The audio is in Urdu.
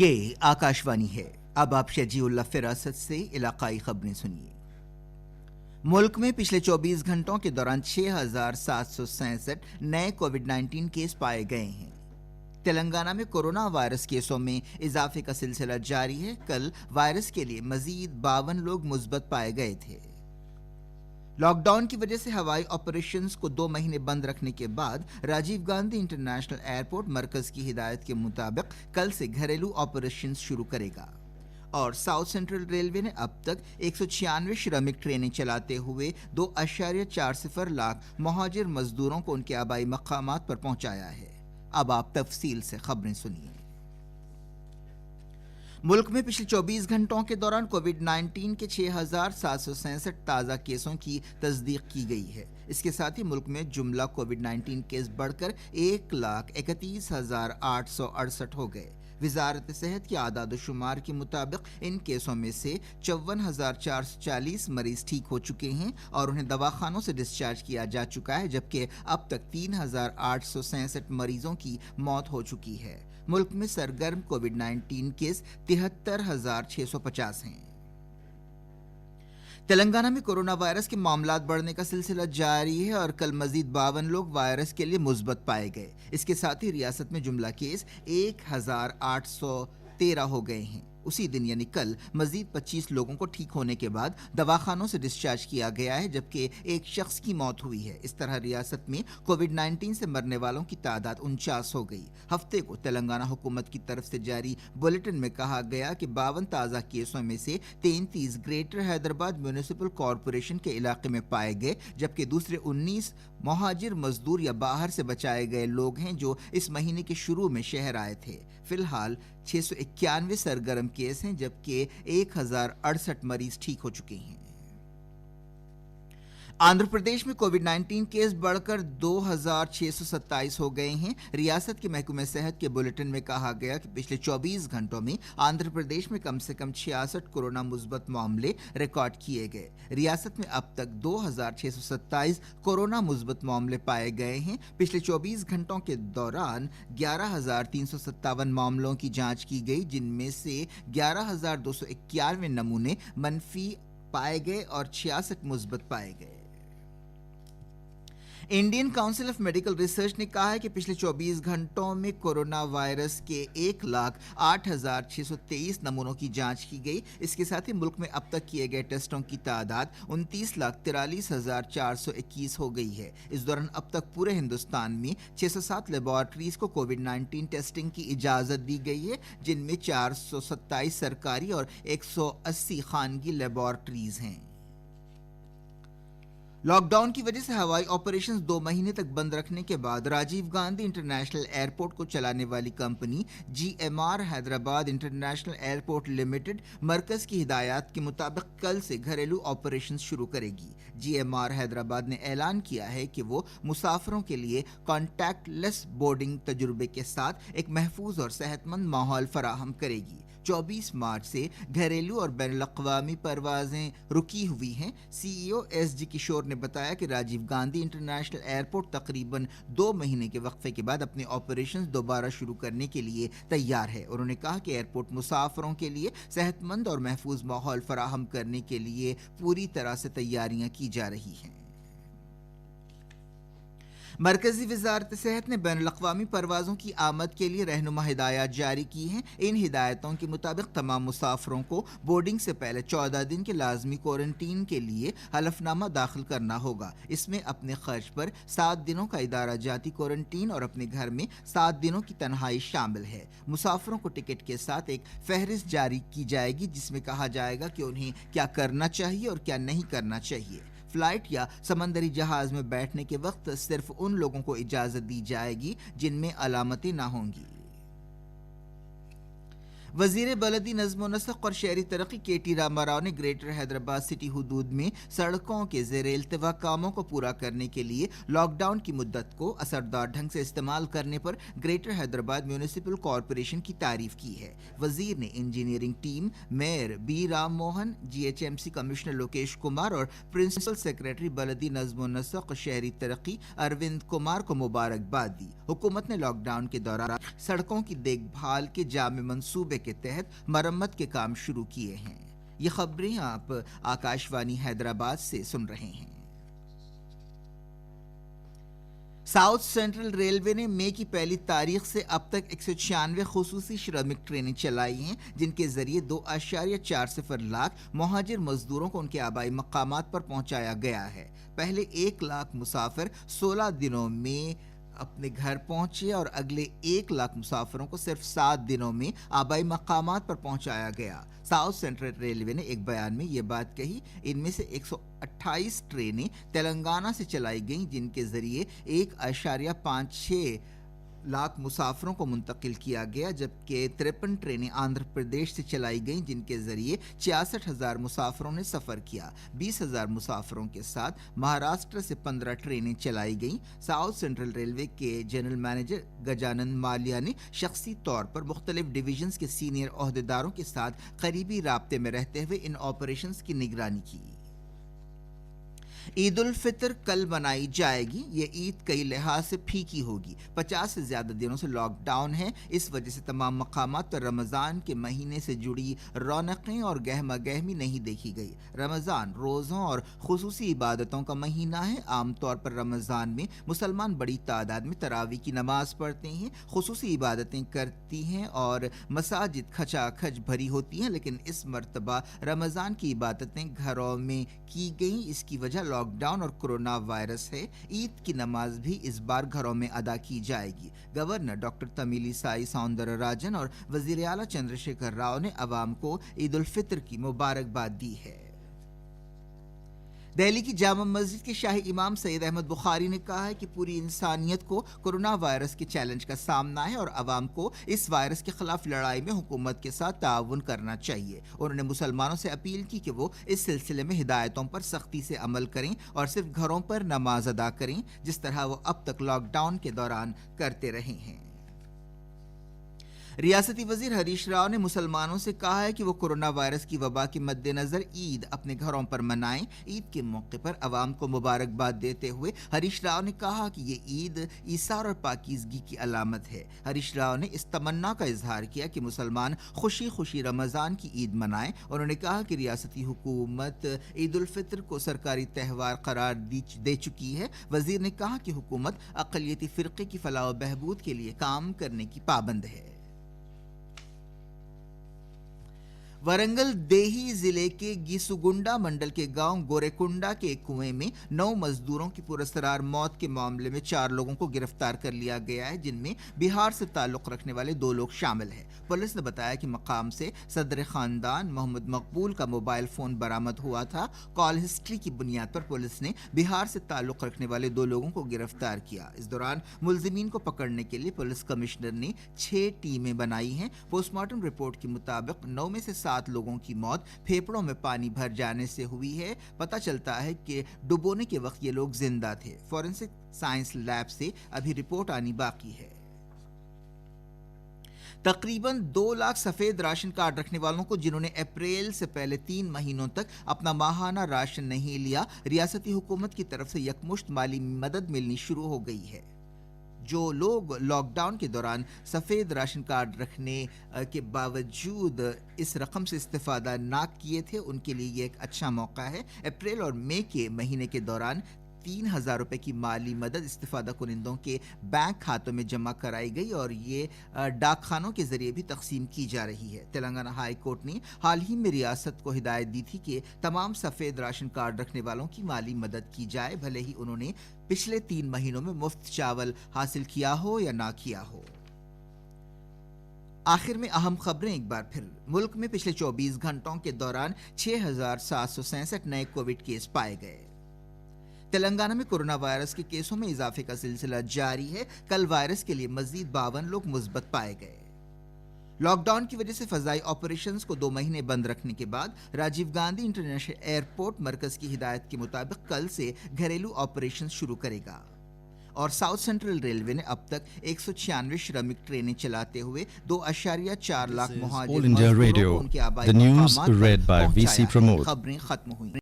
یہ آکاشوانی ہے۔ اب آپ شجیع اللہ فراست سے علاقائی خبریں سنیے۔ ملک میں پچھلے 24 گھنٹوں کے دوران 6,767 نئے کووڈ-19 کیس پائے گئے ہیں۔ تلنگانہ میں کورونا وائرس کیسوں میں اضافے کا سلسلہ جاری ہے۔ کل وائرس کے لیے مزید 52 لوگ مثبت پائے گئے تھے۔ لاک ڈاؤن کی وجہ سے ہوائی آپریشنز کو 2 مہینے بند رکھنے کے بعد راجیو گاندھی انٹرنیشنل ایئرپورٹ مرکز کی ہدایت کے مطابق کل سے گھریلو آپریشنز شروع کرے گا، اور ساؤتھ سینٹرل ریلوے نے اب تک 196 شرمک ٹرینیں چلاتے ہوئے 2.40 لاکھ مہاجر مزدوروں کو ان کے آبائی مقامات پر پہنچایا ہے۔ اب آپ تفصیل سے خبریں سنیے۔ ملک میں پچھلے 24 گھنٹوں کے دوران کووڈ-19 کے 6,767 تازہ کیسوں کی تصدیق کی گئی ہے۔ اس کے ساتھ ہی ملک میں جملہ کووڈ-19 کیس بڑھ کر 1,31,868 ہو گئے۔ وزارت صحت کے اعداد و شمار کے مطابق ان کیسوں میں سے 54,440 مریض ٹھیک ہو چکے ہیں اور انہیں دواخانوں سے ڈسچارج کیا جا چکا ہے، جبکہ اب تک 3,867 مریضوں کی موت ہو چکی ہے۔ ملک میں سرگرم کووڈ-19 کیس 73,650 ہیں۔ تلنگانہ میں کورونا وائرس کے معاملات بڑھنے کا سلسلہ جاری ہے اور کل مزید 52 لوگ وائرس کے لیے مثبت پائے گئے۔ اس کے ساتھ ہی ریاست میں جملہ کیس 1,813 ہو گئے ہیں۔ اسی دن یعنی کل مزید 25 لوگوں کو ٹھیک ہونے کے بعد دواخانوں سے ڈسچارج کیا گیا ہے، جبکہ ایک شخص کی موت ہوئی ہے۔ اس طرح ریاست میں کووڈ-19 سے مرنے والوں کی تعداد 49 ہو گئی۔ ہفتے کو تلنگانہ حکومت کی طرف سے جاری بلیٹن میں کہا گیا کہ 52 تازہ کیسوں میں سے 33 گریٹر حیدرآباد میونسپل کارپوریشن کے علاقے میں پائے گئے، جبکہ دوسرے 19 مہاجر مزدور یا باہر سے بچائے گئے لوگ ہیں جو اس مہینے کے شروع میں شہر آئے تھے۔ فی الحال 691 سرگرم کیس ہیں، جبکہ 1,068 مریض ٹھیک ہو چکے ہیں۔ آندھرا پردیش میں کووڈ-19 کیس بڑھ کر 2,627 ہو گئے ہیں۔ ریاست کے محکمہ صحت کے بلیٹن میں کہا گیا کہ پچھلے 24 گھنٹوں میں آندھرا پردیش میں کم سے کم 66 کورونا مثبت معاملے ریکارڈ کیے گئے۔ ریاست میں اب تک 2,627 کورونا مثبت معاملے پائے گئے ہیں۔ پچھلے 24 گھنٹوں کے دوران 11,357 معاملوں کی جانچ کی گئی، جن میں سے 11,291 نمونے منفی پائے گئے اور 66 مثبت پائے گئے۔ Indian council of medical research نے کہا ہے کہ پچھلے 24 گھنٹوں میں کورونا وائرس کے 1,08,623 نمونوں کی جانچ کی گئی۔ اس کے ساتھ ہی ملک میں اب تک کیے گئے ٹیسٹوں کی تعداد 29,43,421 ہو گئی ہے۔ اس دوران اب تک پورے ہندوستان میں 607 لیبارٹریز کو کووڈ-19 ٹیسٹنگ کی اجازت دی گئی ہے، جن میں 427 سرکاری اور 180 خانگی لیبارٹریز ہیں۔ لاک ڈاؤن کی وجہ سے ہوائی آپریشنز 2 مہینے تک بند رکھنے کے بعد راجیو گاندھی انٹرنیشنل ایئرپورٹ کو چلانے والی company GMR Hyderabad international airport limited مرکز کی ہدایات کے مطابق کل سے گھریلو آپریشنز شروع کرے گی۔ GMR حیدرآباد نے اعلان کیا ہے کہ وہ مسافروں کے لیے کانٹیکٹ لیس بورڈنگ تجربے کے ساتھ ایک محفوظ اور صحت مند ماحول فراہم کرے گی۔ 24 مارچ سے گھریلو اور بین الاقوامی پروازیں رکی ہوئی ہیں۔ CEO SG کشور نے بتایا کہ راجیو گاندھی انٹرنیشنل ایئرپورٹ تقریباً 2 مہینے کے وقفے کے بعد اپنے آپریشنز دوبارہ شروع کرنے کے لیے تیار ہے۔ انہوں نے کہا کہ ایئرپورٹ مسافروں کے لیے صحت مند اور محفوظ ماحول فراہم کرنے کے لیے پوری طرح سے تیاریاں کی جا رہی ہیں۔ مرکزی وزارت صحت نے بین الاقوامی پروازوں کی آمد کے لیے رہنما ہدایات جاری کی ہیں۔ ان ہدایتوں کے مطابق تمام مسافروں کو بورڈنگ سے پہلے 14 دن کے لازمی کوارنٹین کے لیے حلف نامہ داخل کرنا ہوگا۔ اس میں اپنے خرچ پر 7 دنوں کا ادارہ جاتی کوارنٹین اور اپنے گھر میں 7 دنوں کی تنہائی شامل ہے۔ مسافروں کو ٹکٹ کے ساتھ ایک فہرست جاری کی جائے گی، جس میں کہا جائے گا کہ انہیں کیا کرنا چاہیے اور کیا نہیں کرنا چاہیے۔ فلائٹ یا سمندری جہاز میں بیٹھنے کے وقت صرف ان لوگوں کو اجازت دی جائے گی جن میں علامتیں نہ ہوں گی۔ وزیر بلدی نظم و نسق اور شہری ترقی KT راما راؤ نے گریٹر حیدرآباد سٹی حدود میں سڑکوں کے زیر التوا کاموں کو پورا کرنے کے لیے لاک ڈاؤن کی مدت کو اثردار ڈھنگ سے استعمال کرنے پر گریٹر حیدرآباد میونسپل کارپوریشن کی تعریف کی ہے۔ وزیر نے engineering team, mayor B Ram Mohan, GHMC commissioner Lokesh Kumar اور پرنسپل سیکریٹری بلدی نظم و نسق اور شہری ترقی اروند کمار کو مبارکباد دی۔ حکومت نے لاک ڈاؤن کے دوران سڑکوں کی دیکھ بھال کے جامع منصوبے کے تحت مرمت کے کام شروع کیے ہیں۔ یہ خبریں آپ آکاشوانی حیدرآباد سے سن رہے ہیں۔ ساؤتھ سینٹرل ریلوے نے مئی کی پہلی تاریخ سے اب تک 196 خصوصی شرمک ٹرینیں چلائی ہیں، جن کے ذریعے 2.40 لاکھ مہاجر مزدوروں کو ان کے آبائی مقامات پر پہنچایا گیا ہے۔ پہلے 1 لاکھ مسافر 16 دنوں میں اپنے گھر پہنچے اور اگلے 1 لاکھ مسافروں کو صرف 7 دنوں میں آبائی مقامات پر پہنچایا گیا۔ ساؤتھ سینٹرل ریلوے نے ایک بیان میں یہ بات کہی۔ ان میں سے 128 ٹرینیں تلنگانہ سے چلائی گئیں، جن کے ذریعے 1.56 لاکھ مسافروں کو منتقل کیا گیا، جبکہ 53 ٹرینیں آندھرا پردیش سے چلائی گئیں، جن کے ذریعے 66,000 مسافروں نے سفر کیا۔ 20,000 مسافروں کے ساتھ مہاراشٹر سے 15 ٹرینیں چلائی گئیں۔ ساؤتھ سینٹرل ریلوے کے جنرل مینیجر گجانند مالیہ نے شخصی طور پر مختلف ڈویژنز کے سینئر عہدیداروں کے ساتھ قریبی رابطے میں رہتے ہوئے ان آپریشنز کی نگرانی کی۔ عید الفطر کل منائی جائے گی۔ یہ عید کئی لحاظ سے پھیکی ہوگی۔ 50 سے زیادہ دنوں سے لاک ڈاؤن ہے، اس وجہ سے تمام مقامات پر رمضان کے مہینے سے جڑی رونقیں اور گہما گہمی نہیں دیکھی گئی۔ رمضان روزوں اور خصوصی عبادتوں کا مہینہ ہے۔ عام طور پر رمضان میں مسلمان بڑی تعداد میں تراویح کی نماز پڑھتے ہیں، خصوصی عبادتیں کرتی ہیں اور مساجد کھچا کھچ بھری ہوتی ہیں، لیکن اس مرتبہ رمضان کی عبادتیں گھروں میں کی گئیں۔ اس کی وجہ لاک ڈاؤن اور کورونا وائرس ہے۔ عید کی نماز بھی اس بار گھروں میں ادا کی جائے گی۔ گورنر ڈاکٹر تمیلی سائی سوندر راجن اور وزیر اعلیٰ چندر شیکھر راؤ نے عوام کو عید الفطر کی مبارکباد دی ہے۔ دہلی کی جامع مسجد کے شاہی امام سید احمد بخاری نے کہا ہے کہ پوری انسانیت کو کورونا وائرس کے چیلنج کا سامنا ہے اور عوام کو اس وائرس کے خلاف لڑائی میں حکومت کے ساتھ تعاون کرنا چاہیے۔ انہوں نے مسلمانوں سے اپیل کی کہ وہ اس سلسلے میں ہدایتوں پر سختی سے عمل کریں اور صرف گھروں پر نماز ادا کریں، جس طرح وہ اب تک لاک ڈاؤن کے دوران کرتے رہے ہیں۔ ریاستی وزیر ہریش راؤ نے مسلمانوں سے کہا ہے کہ وہ کورونا وائرس کی وبا کے مد نظر عید اپنے گھروں پر منائیں۔ عید کے موقع پر عوام کو مبارکباد دیتے ہوئے ہریش راؤ نے کہا کہ یہ عید ایثار اور پاکیزگی کی علامت ہے۔ ہریش راؤ نے اس تمنا کا اظہار کیا کہ مسلمان خوشی خوشی رمضان کی عید منائیں۔ انہوں نے کہا کہ ریاستی حکومت عید الفطر کو سرکاری تہوار قرار دے چکی ہے۔ وزیر نے کہا کہ حکومت اقلیتی فرقے کی فلاح و بہبود کے لیے کام کرنے کی پابند ہے۔ ورنگل دیہی ضلع کے گیسوگنڈا منڈل کے گاؤں گوریکنڈا کے ایک کنویں میں 9 مزدوروں کی پراسرار موت کے معاملے میں 4 لوگوں کو گرفتار کر لیا گیا ہے، جن میں بہار سے تعلق رکھنے والے 2 لوگ شامل ہیں۔ پولیس نے بتایا کہ مقام سے صدر خاندان محمد مقبول کا موبائل فون برآمد ہوا تھا۔ کال ہسٹری کی بنیاد پر پولیس نے بہار سے تعلق رکھنے والے 2 لوگوں کو گرفتار کیا۔ اس دوران ملزمین کو پکڑنے کے لیے پولیس کمشنر نے 6 ٹیمیں بنائی ہیں۔ پوسٹ مارٹم رپورٹ کے مطابق 9 میں سے 7 لوگوں کی موت پھیپھڑوں میں پانی بھر جانے سے ہوئی ہے۔ پتہ چلتا ہے کہ ڈبونے کے وقت یہ لوگ زندہ تھے۔ فورینسک سائنس لیب سے ابھی رپورٹ آنی باقی ہے۔ تقریباً 2 لاکھ سفید راشن کارڈ رکھنے والوں کو جنہوں نے اپریل سے پہلے 3 مہینوں تک اپنا ماہانہ راشن نہیں لیا، ریاستی حکومت کی طرف سے یکمشت مالی مدد ملنی شروع ہو گئی ہے۔ جو لوگ لاک ڈاؤن کے دوران سفید راشن کارڈ رکھنے کے باوجود اس رقم سے استفادہ نہ کیے تھے، ان کے لیے یہ ایک اچھا موقع ہے۔ اپریل اور مئی کے مہینے کے دوران 3,000 روپے کی مالی مدد استفادہ کنندوں کے بینک کھاتوں میں جمع کرائی گئی اور یہ ڈاک خانوں کے ذریعے بھی تقسیم کی جا رہی ہے۔ تلنگانہ ہائی کورٹ نے حال ہی میں ریاست کو ہدایت دی تھی کہ تمام سفید راشن کارڈ رکھنے والوں کی مالی مدد کی جائے، بھلے ہی انہوں نے پچھلے 3 مہینوں میں مفت چاول حاصل کیا ہو یا نہ کیا ہو۔ آخر میں اہم خبریں ایک بار پھر۔ ملک میں پچھلے 24 گھنٹوں کے دوران 6,766 نئے کووڈ کیس پائے گئے۔ تلنگانہ میں کورونا وائرس کے کیسوں میں اضافے کا سلسلہ جاری ہے۔ کل وائرس کے لیے مزید 52 لوگ مثبت پائے گئے۔ لاک ڈاؤن کی وجہ سے فضائی آپریشنز کو 2 مہینے بند رکھنے کے بعد راجیو گاندھی انٹرنیشنل ایئرپورٹ مرکز کی ہدایت کے مطابق کل سے گھریلو آپریشن شروع کرے گا۔ اور ساؤتھ سینٹرل ریلوے نے اب تک 196 شرمک ٹرینیں چلاتے ہوئے 2.4 لاکھ مہاجر مزدوروں کو ان کے آبائی مقامات پر پہنچایا ہے۔ خبریں ختم ہوئیں۔